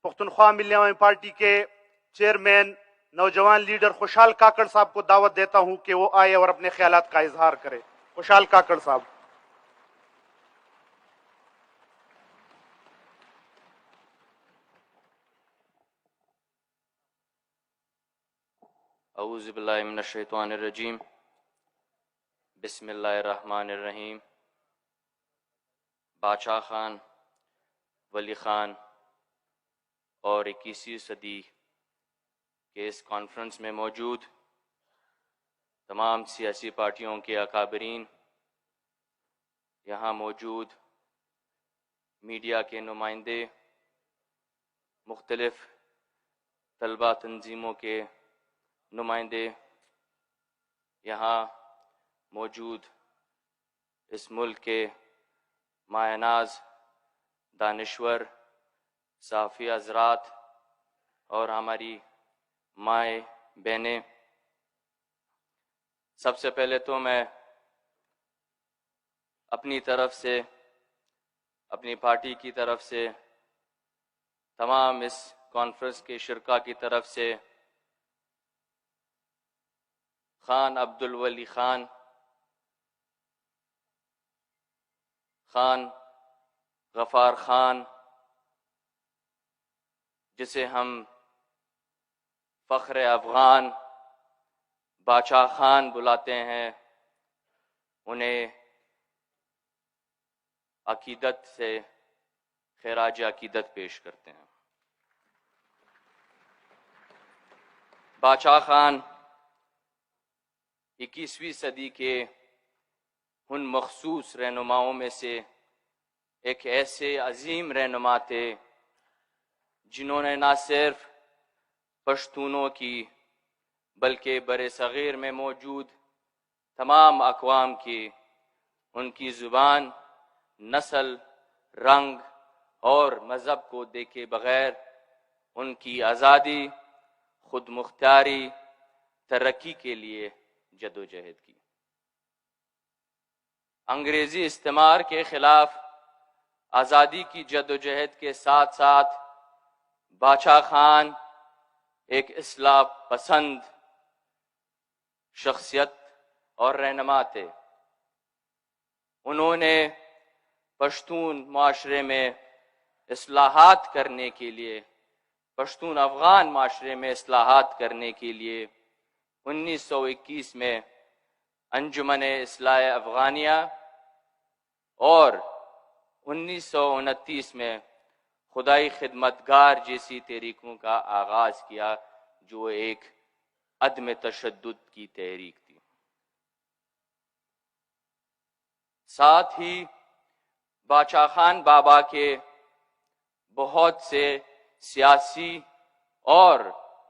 پختونخوا ملی عوامی پارٹی کے چیئرمین نوجوان لیڈر خوشحال کاکڑ صاحب کو دعوت دیتا ہوں کہ وہ آئے اور اپنے خیالات کا اظہار کرے. خوشحال کاکڑ صاحب. اعوذ باللہ من الشیطان الرجیم. بسم اللہ الرحمن الرحیم. بادشاہ خان، ولی خان اور 21ویں صدی کے اس کانفرنس میں موجود تمام سیاسی پارٹیوں کے اکابرین، یہاں موجود میڈیا کے نمائندے، مختلف طلبہ تنظیموں کے نمائندے، یہاں موجود اس ملک کے مایہ ناز دانشور صحافی حضرات اور ہماری مائیں بہنیں، سب سے پہلے تو میں اپنی طرف سے، اپنی پارٹی کی طرف سے، تمام اس کانفرنس کے شرکاء کی طرف سے خان عبدالولی خان، خان غفار خان، جسے ہم فخر افغان بادشاہ خان بلاتے ہیں، انہیں عقیدت سے خراج عقیدت پیش کرتے ہیں. بادشاہ خان 21ویں صدی کے ان مخصوص رہنماؤں میں سے ایک ایسے عظیم رہنما تھے جنہوں نے نہ صرف پشتونوں کی بلکہ بر صغیر میں موجود تمام اقوام کی ان کی زبان، نسل، رنگ اور مذہب کو دیکھے بغیر ان کی آزادی، خود مختاری، ترقی کے لیے جدوجہد کی. انگریزی استعمار کے خلاف آزادی کی جدوجہد کے ساتھ ساتھ بادشاہ خان ایک اصلاح پسند شخصیت اور رہنما تھے. انہوں نے پشتون معاشرے میں اصلاحات کرنے کے لیے، پشتون افغان معاشرے میں اصلاحات کرنے کے لیے 1921 میں انجمن اصلاح افغانیہ اور 1929 میں خدائی خدمتگار جیسی تحریکوں کا آغاز کیا، جو ایک عدم تشدد کی تحریک تھی. ساتھ ہی بادشاہ خان بابا کے بہت سے سیاسی اور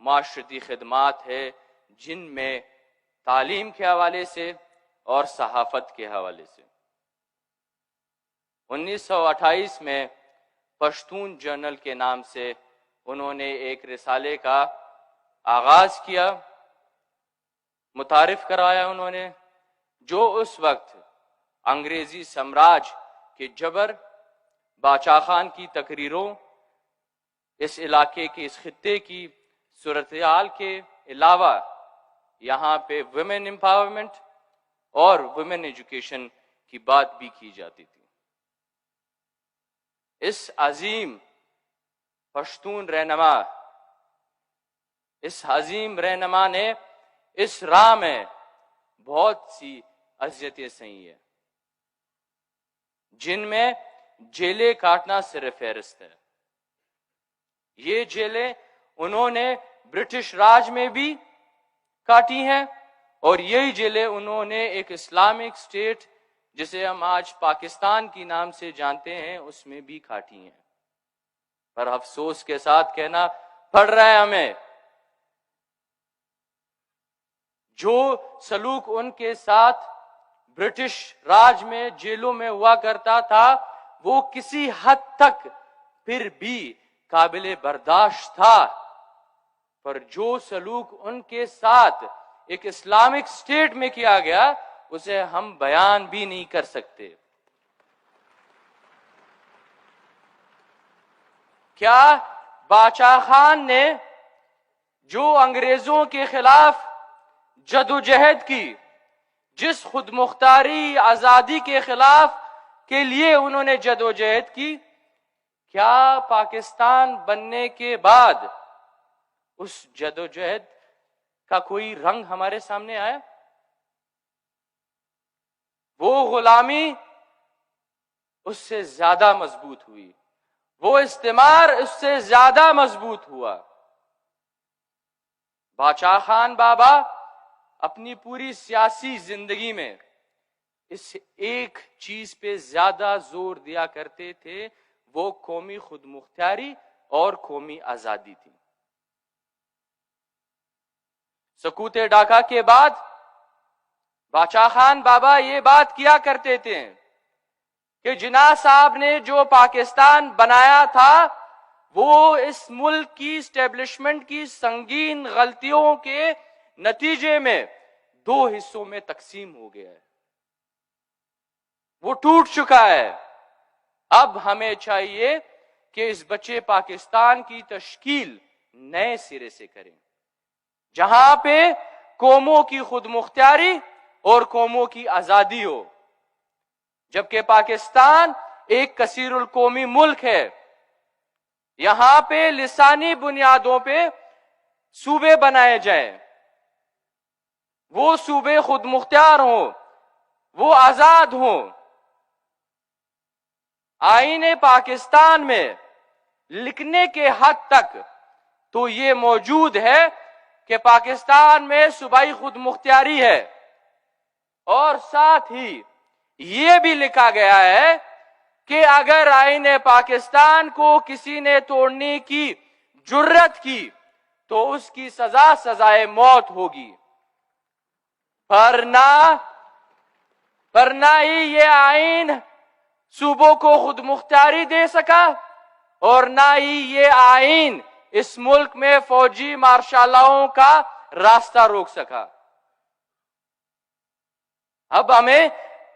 معاشرتی خدمات ہیں، جن میں تعلیم کے حوالے سے اور صحافت کے حوالے سے 1928 میں پشتون جرنل کے نام سے انہوں نے ایک رسالے کا آغاز کیا، متعارف کرایا انہوں نے، جو اس وقت انگریزی سامراج کے جبر، بادشاہ خان کی تقریروں، اس علاقے کی، اس خطے کی صورتحال کے علاوہ یہاں پہ ویمن امپاورمنٹ اور ویمن ایجوکیشن کی بات بھی کی جاتی تھی. اس عظیم پشتون رہنما، اس عظیم رہنما نے اس راہ میں بہت سی اذیتیں سہی ہیں، جن میں جیلیں کاٹنا صرف فہرست ہے. یہ جیلیں انہوں نے برٹش راج میں بھی کاٹی ہیں، اور یہی جیلیں انہوں نے ایک اسلامک اسٹیٹ جسے ہم آج پاکستان کی نام سے جانتے ہیں اس میں بھی کاٹی ہیں. پر افسوس کے ساتھ کہنا پڑ رہا ہے ہمیں، جو سلوک ان کے ساتھ برٹش راج میں جیلوں میں ہوا کرتا تھا وہ کسی حد تک پھر بھی قابل برداشت تھا، پر جو سلوک ان کے ساتھ ایک اسلامک اسٹیٹ میں کیا گیا اسے ہم بیان بھی نہیں کر سکتے. کیا باچا خان نے جو انگریزوں کے خلاف جدوجہد کی، جس خود مختاری آزادی کے خلاف کے لیے انہوں نے جدوجہد کی، کیا پاکستان بننے کے بعد اس جدوجہد کا کوئی رنگ ہمارے سامنے آیا؟ وہ غلامی اس سے زیادہ مضبوط ہوئی، وہ استعمار اس سے زیادہ مضبوط ہوا۔ باچا خان بابا اپنی پوری سیاسی زندگی میں اس ایک چیز پہ زیادہ زور دیا کرتے تھے، وہ قومی خود مختاری اور قومی آزادی تھی۔ سقوط ڈھاکہ کے بعد باچا خان بابا یہ بات کیا کرتے تھے کہ جناح صاحب نے جو پاکستان بنایا تھا وہ اس ملک کی اسٹیبلشمنٹ کی سنگین غلطیوں کے نتیجے میں دو حصوں میں تقسیم ہو گیا ہے، وہ ٹوٹ چکا ہے۔ اب ہمیں چاہیے کہ اس بچے پاکستان کی تشکیل نئے سرے سے کریں، جہاں پہ قوموں کی خود مختاری اور قوموں کی آزادی ہو۔ جبکہ پاکستان ایک کثیر القومی ملک ہے، یہاں پہ لسانی بنیادوں پہ صوبے بنائے جائیں، وہ صوبے خود مختار ہوں، وہ آزاد ہوں۔ آئین پاکستان میں لکھنے کے حد تک تو یہ موجود ہے کہ پاکستان میں صوبائی خود مختاری ہے، اور ساتھ ہی یہ بھی لکھا گیا ہے کہ اگر آئین پاکستان کو کسی نے توڑنے کی جرت کی تو اس کی سزا سزائے موت ہوگی۔ پر نہ ہی یہ آئین صوبوں کو خود مختاری دے سکا، اور نہ ہی یہ آئین اس ملک میں فوجی مارشالاؤں کا راستہ روک سکا۔ اب ہمیں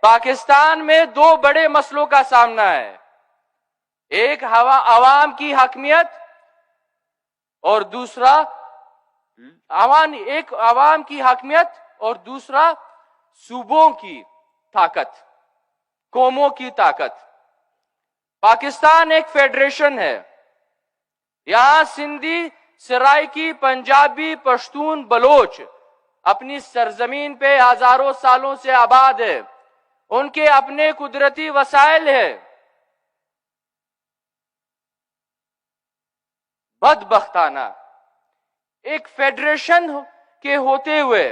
پاکستان میں دو بڑے مسئلوں کا سامنا ہے، ایک عوام کی حاکمیت اور دوسرا عوام کی حاکمیت اور دوسرا صوبوں کی طاقت، قوموں کی طاقت۔ پاکستان ایک فیڈریشن ہے، یہاں سندھی، سرائکی، پنجابی، پشتون، بلوچ اپنی سرزمین پہ ہزاروں سالوں سے آباد ہے، ان کے اپنے قدرتی وسائل ہیں۔ بدبختانہ ایک فیڈریشن کے ہوتے ہوئے،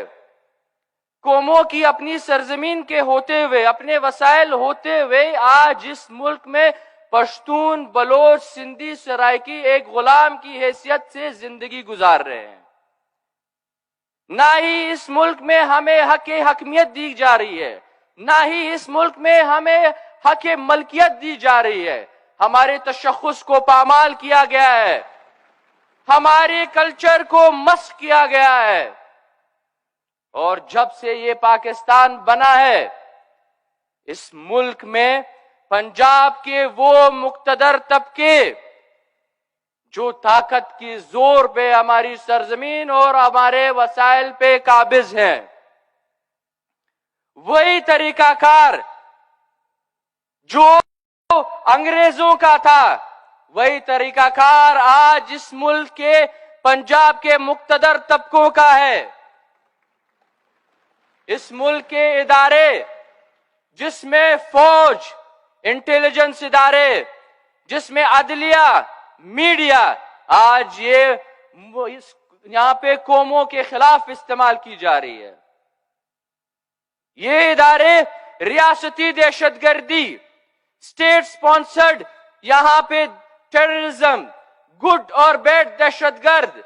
قوموں کی اپنی سرزمین کے ہوتے ہوئے، اپنے وسائل ہوتے ہوئے، آج اس ملک میں پشتون، بلوچ، سندھی، سرائکی ایک غلام کی حیثیت سے زندگی گزار رہے ہیں۔ نہ ہی اس ملک میں ہمیں حق حاکمیت دی جا رہی ہے، نہ ہی اس ملک میں ہمیں حق ملکیت دی جا رہی ہے۔ ہمارے تشخص کو پامال کیا گیا ہے، ہمارے کلچر کو مسخ کیا گیا ہے، اور جب سے یہ پاکستان بنا ہے، اس ملک میں پنجاب کے وہ مقتدر طبقے جو طاقت کی زور پہ ہماری سرزمین اور ہمارے وسائل پہ قابض ہیں، وہی طریقہ کار جو انگریزوں کا تھا، وہی طریقہ کار آج اس ملک کے پنجاب کے مقتدر طبقوں کا ہے۔ اس ملک کے ادارے جس میں فوج، انٹیلیجنس ادارے، جس میں عدلیہ، میڈیا، آج یہاں پہ قوموں کے خلاف استعمال کی جا رہی ہے۔ یہ ادارے ریاستی دہشت گردی، اسٹیٹ سپانسرڈ یہاں پہ ٹیررزم، گڈ اور بیڈ دہشت گرد،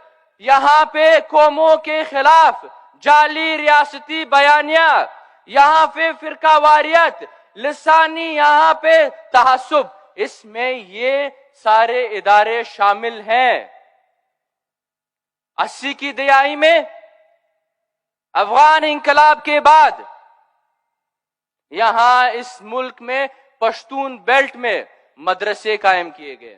یہاں پہ قوموں کے خلاف جعلی ریاستی بیانیہ، یہاں پہ فرقہ واریت، لسانی یہاں پہ تعصب، اس میں یہ سارے ادارے شامل ہیں۔ 80 کی دہائی میں افغان انقلاب کے بعد یہاں اس ملک میں پشتون بیلٹ میں مدرسے قائم کیے گئے،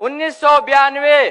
1992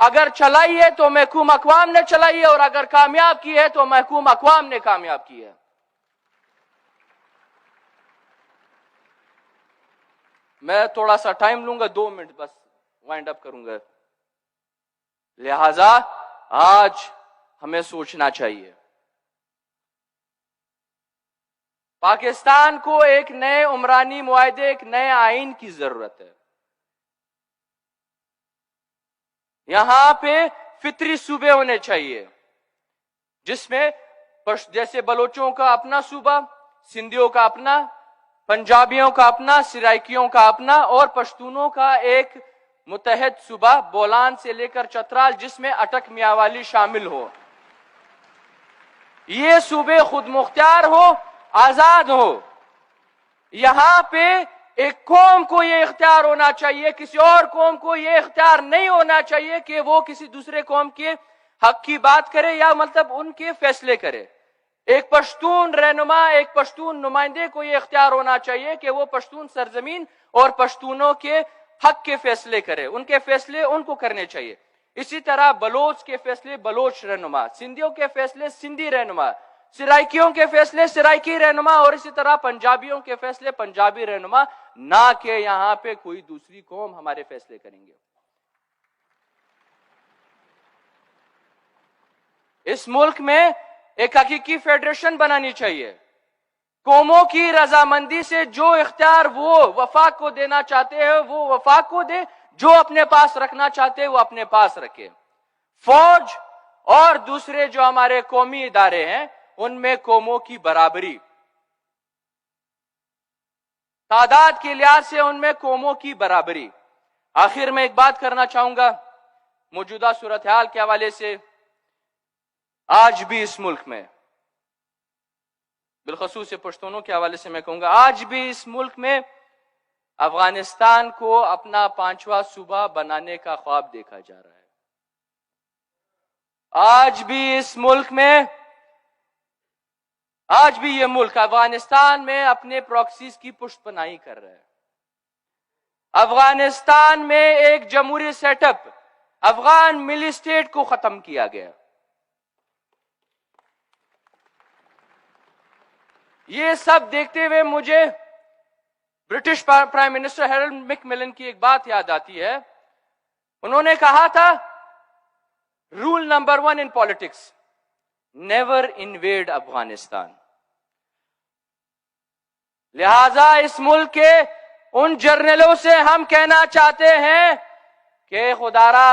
اگر چلائی ہے تو محکوم اقوام نے چلائی ہے، اور اگر کامیاب کی ہے تو محکوم اقوام نے کامیاب کی ہے۔ میں تھوڑا سا ٹائم لوں گا، 2 منٹ بس وائنڈ اپ کروں گا۔ لہذا آج ہمیں سوچنا چاہیے، پاکستان کو ایک نئے عمرانی معاہدے، ایک نئے آئین کی ضرورت ہے۔ یہاں پہ فطری صوبے ہونے چاہیے، جس میں جیسے بلوچوں کا اپنا صوبہ، سندھیوں کا اپنا، پنجابیوں کا اپنا، سرائکیوں کا اپنا، اور پشتونوں کا ایک متحد صوبہ بولان سے لے کر چترال، جس میں اٹک میاوالی شامل ہو۔ یہ صوبے خود مختار ہو، آزاد ہو۔ یہاں پہ ایک قوم کو یہ اختیار ہونا چاہیے، کسی اور قوم کو یہ اختیار نہیں ہونا چاہیے کہ وہ کسی دوسرے قوم کے حق کی بات کرے یا مطلب ان کے فیصلے کرے۔ ایک پشتون رہنما، ایک پشتون نمائندے کو یہ اختیار ہونا چاہیے کہ وہ پشتون سرزمین اور پشتونوں کے حق کے فیصلے کرے، ان کے فیصلے ان کو کرنے چاہیے۔ اسی طرح بلوچ کے فیصلے بلوچ رہنما، سندھیوں کے فیصلے سندھی رہنما، سرائکیوں کے فیصلے سرائکی رہنما، اور اسی طرح پنجابیوں کے فیصلے پنجابی رہنما، نہ کہ یہاں پہ کوئی دوسری قوم ہمارے فیصلے کریں گے۔ اس ملک میں ایک حقیقی فیڈریشن بنانی چاہیے، قوموں کی رضامندی سے جو اختیار وہ وفاق کو دینا چاہتے ہیں وہ وفاق کو دے، جو اپنے پاس رکھنا چاہتے ہیں وہ اپنے پاس رکھے۔ فوج اور دوسرے جو ہمارے قومی ادارے ہیں ان میں قوموں کی برابری، تعداد کے لحاظ سے ان میں قوموں کی برابری۔ آخر میں ایک بات کرنا چاہوں گا موجودہ صورتحال کے حوالے سے۔ آج بھی اس ملک میں، بالخصوص پشتونوں کے حوالے سے میں کہوں گا، آج بھی اس ملک میں افغانستان کو اپنا 5واں صوبہ بنانے کا خواب دیکھا جا رہا ہے۔ آج بھی اس ملک میں، آج بھی یہ ملک افغانستان میں اپنے پراکسیز کی پشت پناہی کر رہا ہے۔ افغانستان میں ایک جمہوری سیٹ اپ، افغان ملی اسٹیٹ کو ختم کیا گیا۔ یہ سب دیکھتے ہوئے مجھے British prime minister Herald make ملن کی ایک بات یاد آتی ہے۔ انہوں نے کہا تھا، roll number 1 in politics, never invade Afghanistan. لہذا اس ملک کے ان جرنیلوں سے ہم کہنا چاہتے ہیں کہ خدارا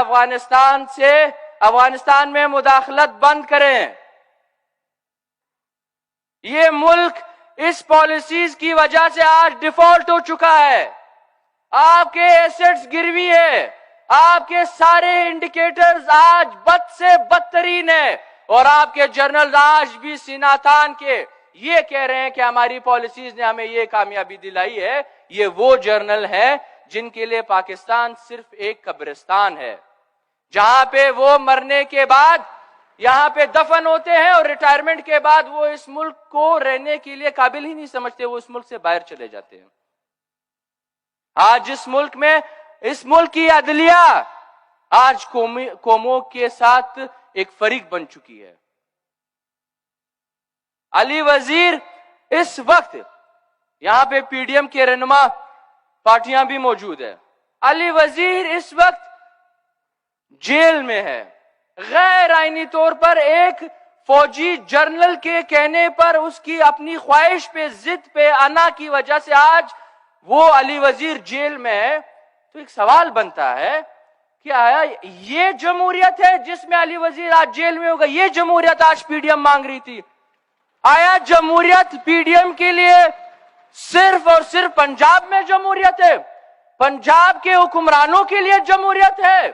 افغانستان میں مداخلت بند کریں۔ یہ ملک اس پالیسیز کی وجہ سے آج ڈیفالٹ ہو چکا ہے، آپ کے ایسٹس گروی ہے، آپ کے سارے انڈیکیٹرز آج بد سے بدترین ہیں، اور آپ کے جرنلز آج بھی سینہ تان کے یہ کہہ رہے ہیں کہ ہماری پالیسیز نے ہمیں یہ کامیابی دلائی ہے۔ یہ وہ جرنل ہیں جن کے لیے پاکستان صرف ایک قبرستان ہے، جہاں پہ وہ مرنے کے بعد یہاں پہ دفن ہوتے ہیں، اور ریٹائرمنٹ کے بعد وہ اس ملک کو رہنے کے لیے قابل ہی نہیں سمجھتے، وہ اس ملک سے باہر چلے جاتے ہیں۔ آج اس ملک میں، اس ملک کی عدلیہ آج قوموں کے ساتھ ایک فریق بن چکی ہے۔ علی وزیر اس وقت، یہاں پہ پی ڈی ایم کے رہنما پارٹیاں بھی موجود ہیں، علی وزیر اس وقت جیل میں ہے، غیر آئینی طور پر ایک فوجی جنرل کے کہنے پر، اس کی اپنی خواہش پہ، ضد پہ، انا کی وجہ سے آج وہ علی وزیر جیل میں ہے۔ تو ایک سوال بنتا ہے کہ آیا یہ جمہوریت ہے جس میں علی وزیر آج جیل میں ہوگا؟ یہ جمہوریت آج پی ڈی ایم مانگ رہی تھی؟ آیا جمہوریت پی ڈی ایم کے لیے صرف اور صرف پنجاب میں جمہوریت ہے؟ پنجاب کے حکمرانوں کے لیے جمہوریت ہے،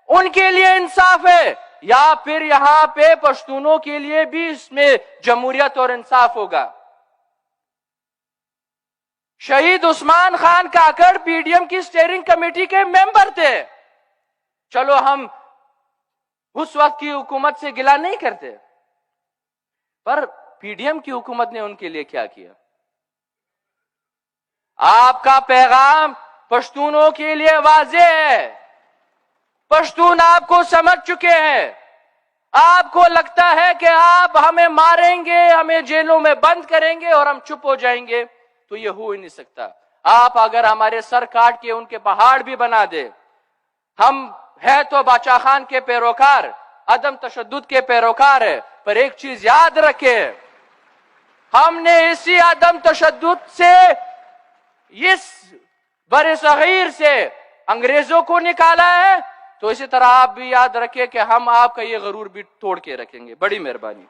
ان کے لیے انصاف ہے، یا پھر یہاں پہ پشتونوں کے لیے بھی اس میں جمہوریت اور انصاف ہوگا؟ شہید Usman Khan Kakar P D M کی اسٹیئرنگ کمیٹی کے ممبر تھے۔ چلو ہم اس وقت کی حکومت سے گلہ نہیں کرتے، پر پی ڈی ایم کی حکومت نے ان کے لیے کیا کیا؟ آپ کا پیغام پشتونوں کے لیے واضح ہے، پشتون آپ کو سمجھ چکے ہیں. آپ کو لگتا ہے کہ آپ ہمیں ماریں گے, ہمیں جیلوں میں بند کریں گے اور ہم چپ ہو جائیں گے, تو یہ ہو ہی نہیں سکتا. آپ اگر ہمارے سر کاٹ کے ان کے پہاڑ بھی بنا دے, ہم ہے تو باچا خان کے پیروکار, عدم تشدد کے پیروکار ہے, پر ایک چیز یاد رکھے, ہم نے اسی عدم تشدد سے, اس بر صغیر سے انگریزوں کو نکالا ہے, تو اسی طرح آپ بھی یاد رکھیں کہ ہم آپ کا یہ غرور بھی توڑ کے رکھیں گے. بڑی مہربانی.